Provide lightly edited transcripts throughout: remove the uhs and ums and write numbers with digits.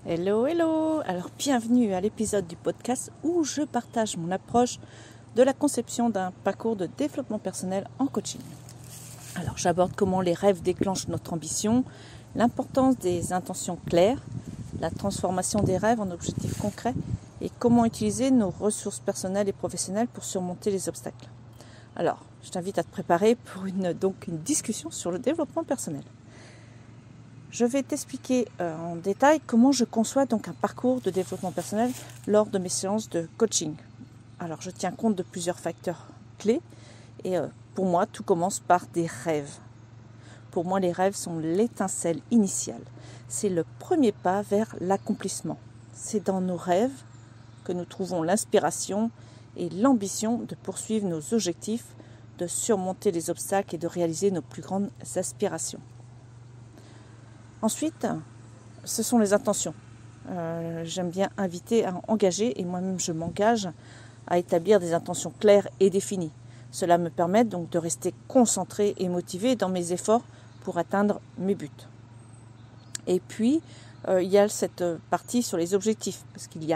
Hello, hello! Alors bienvenue à l'épisode du podcast où je partage mon approche de la conception d'un parcours de développement personnel en coaching. Alors j'aborde comment les rêves déclenchent notre ambition, l'importance des intentions claires, la transformation des rêves en objectifs concrets et comment utiliser nos ressources personnelles et professionnelles pour surmonter les obstacles. Alors, je t'invite à te préparer pour une discussion sur le développement personnel. Je vais t'expliquer en détail comment je conçois un parcours de développement personnel lors de mes séances de coaching. Alors, je tiens compte de plusieurs facteurs clés et pour moi, tout commence par des rêves. Pour moi, les rêves sont l'étincelle initiale. C'est le premier pas vers l'accomplissement. C'est dans nos rêves que nous trouvons l'inspiration et l'ambition de poursuivre nos objectifs, de surmonter les obstacles et de réaliser nos plus grandes aspirations. Ensuite, ce sont les intentions. J'aime bien inviter à engager et moi-même je m'engage à établir des intentions claires et définies. Cela me permet donc de rester concentré et motivé dans mes efforts pour atteindre mes buts. Et puis, il y a cette partie sur les objectifs, parce il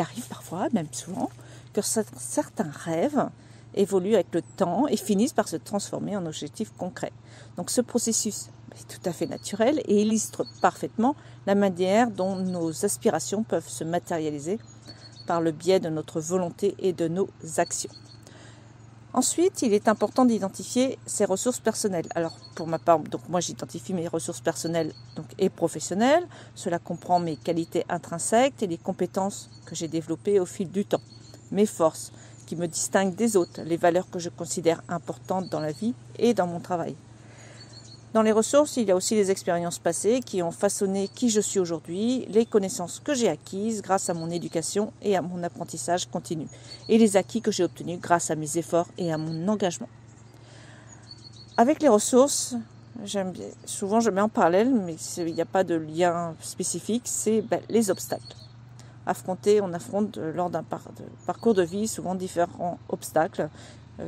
arrive parfois, même souvent, que certains rêves évoluent avec le temps et finissent par se transformer en objectifs concrets. Donc ce processus est tout à fait naturel et illustre parfaitement la manière dont nos aspirations peuvent se matérialiser par le biais de notre volonté et de nos actions. Ensuite, il est important d'identifier ses ressources personnelles. Alors, pour ma part, moi j'identifie mes ressources personnelles et professionnelles. Cela comprend mes qualités intrinsèques et les compétences que j'ai développées au fil du temps. Mes forces qui me distinguent des autres, les valeurs que je considère importantes dans la vie et dans mon travail. Dans les ressources, il y a aussi les expériences passées qui ont façonné qui je suis aujourd'hui, les connaissances que j'ai acquises grâce à mon éducation et à mon apprentissage continu, et les acquis que j'ai obtenus grâce à mes efforts et à mon engagement. Avec les ressources, souvent je mets en parallèle, mais il n'y a pas de lien spécifique, c'est les obstacles. On affronte lors d'un parcours de vie souvent différents obstacles.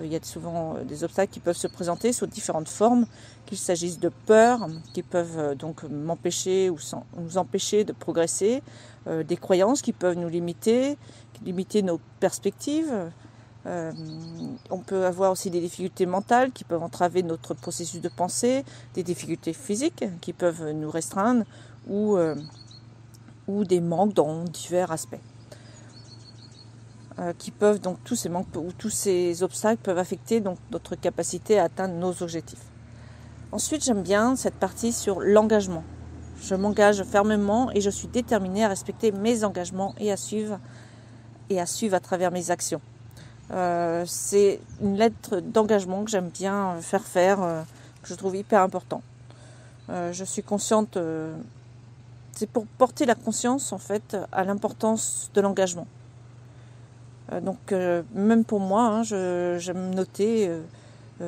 Il y a souvent des obstacles qui peuvent se présenter sous différentes formes, qu'il s'agisse de peurs qui peuvent donc m'empêcher ou nous empêcher de progresser, des croyances qui peuvent nous limiter nos perspectives. On peut avoir aussi des difficultés mentales qui peuvent entraver notre processus de pensée, des difficultés physiques qui peuvent nous restreindre ou des manques dans divers aspects. Tous ces manques ou tous ces obstacles peuvent affecter notre capacité à atteindre nos objectifs. Ensuite, j'aime bien cette partie sur l'engagement. Je m'engage fermement et je suis déterminée à respecter mes engagements et à suivre à travers mes actions. C'est une lettre d'engagement que j'aime bien faire, que je trouve hyper important. Je suis consciente, c'est pour porter la conscience en fait à l'importance de l'engagement. Même pour moi, j'aime noter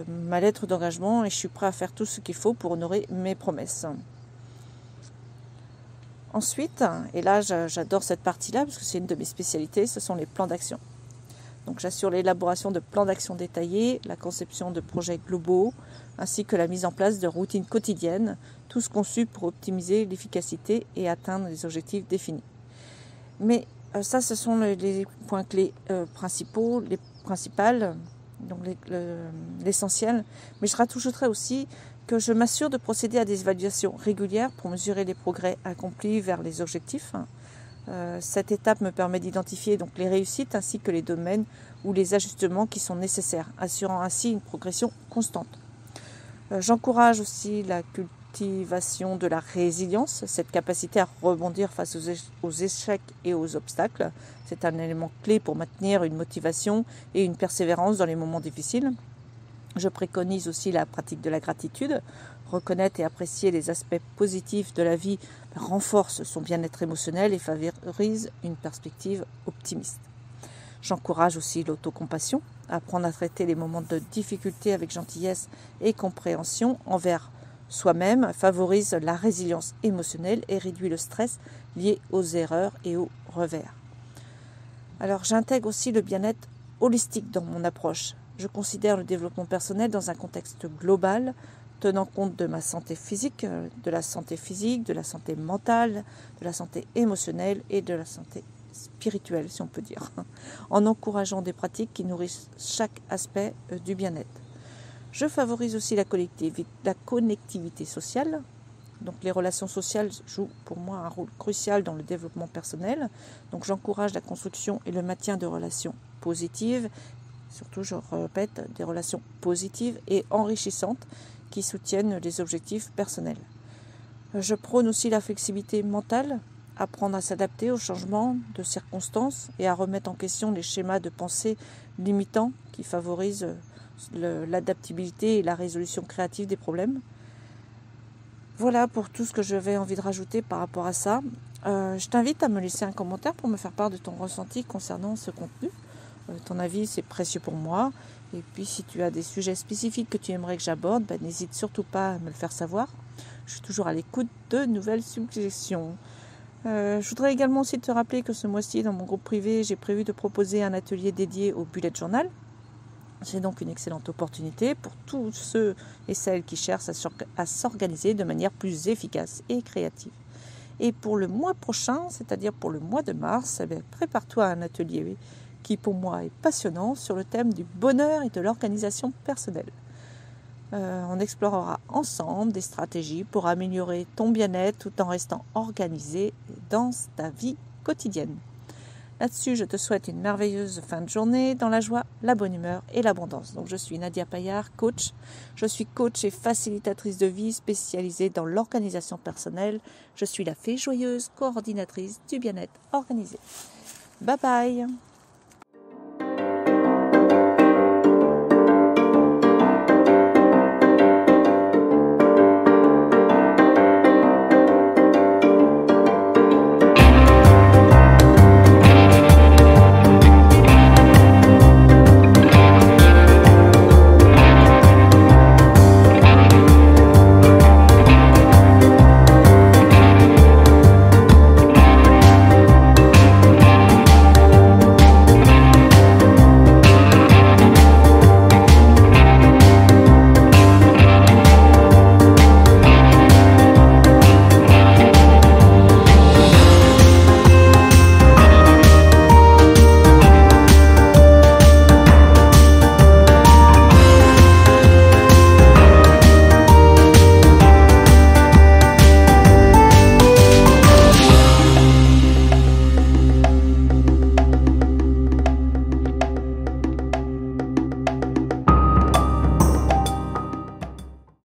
ma lettre d'engagement et je suis prêt à faire tout ce qu'il faut pour honorer mes promesses. Ensuite, et là j'adore cette partie-là parce que c'est une de mes spécialités, ce sont les plans d'action. Donc j'assure l'élaboration de plans d'action détaillés, la conception de projets globaux, ainsi que la mise en place de routines quotidiennes, tous conçus pour optimiser l'efficacité et atteindre les objectifs définis. Mais ça, ce sont les points clés principaux, l'essentiel. Mais je rajouterai aussi que je m'assure de procéder à des évaluations régulières pour mesurer les progrès accomplis vers les objectifs. Cette étape me permet d'identifier les réussites ainsi que les domaines ou les ajustements qui sont nécessaires, assurant ainsi une progression constante. J'encourage aussi la cultivation de la résilience, cette capacité à rebondir face aux échecs et aux obstacles. C'est un élément clé pour maintenir une motivation et une persévérance dans les moments difficiles. Je préconise aussi la pratique de la gratitude. Reconnaître et apprécier les aspects positifs de la vie renforce son bien-être émotionnel et favorise une perspective optimiste. J'encourage aussi l'autocompassion, apprendre à traiter les moments de difficulté avec gentillesse et compréhension envers soi-même favorise la résilience émotionnelle et réduit le stress lié aux erreurs et aux revers. Alors j'intègre aussi le bien-être holistique dans mon approche. Je considère le développement personnel dans un contexte global tenant compte de ma santé physique, de la santé mentale, de la santé émotionnelle et de la santé spirituelle, si on peut dire, en encourageant des pratiques qui nourrissent chaque aspect du bien-être. Je favorise aussi la connectivité sociale. Donc les relations sociales jouent pour moi un rôle crucial dans le développement personnel. Donc j'encourage la construction et le maintien de relations positives, surtout je répète, des relations positives et enrichissantes qui soutiennent les objectifs personnels. Je prône aussi la flexibilité mentale, apprendre à s'adapter aux changements de circonstances et à remettre en question les schémas de pensée limitants qui favorisent l'adaptabilité et la résolution créative des problèmes. Voilà pour tout ce que j'avais envie de rajouter par rapport à ça. Je t'invite à me laisser un commentaire pour me faire part de ton ressenti concernant ce contenu. Ton avis, c'est précieux pour moi. Et puis, si tu as des sujets spécifiques que tu aimerais que j'aborde, n'hésite surtout pas à me le faire savoir. Je suis toujours à l'écoute de nouvelles suggestions. Je voudrais également aussi te rappeler que ce mois-ci, dans mon groupe privé, j'ai prévu de proposer un atelier dédié au bullet journal. C'est donc une excellente opportunité pour tous ceux et celles qui cherchent à s'organiser de manière plus efficace et créative. Et pour le mois prochain, c'est-à-dire pour le mois de mars, prépare-toi à un atelier qui pour moi est passionnant sur le thème du bonheur et de l'organisation personnelle. On explorera ensemble des stratégies pour améliorer ton bien-être tout en restant organisé dans ta vie quotidienne. Là-dessus, je te souhaite une merveilleuse fin de journée dans la joie, la bonne humeur et l'abondance. Donc, je suis Nadia Paillard, coach. Je suis coach et facilitatrice de vie spécialisée dans l'organisation personnelle. Je suis la fée joyeuse, coordinatrice du bien-être organisé. Bye bye!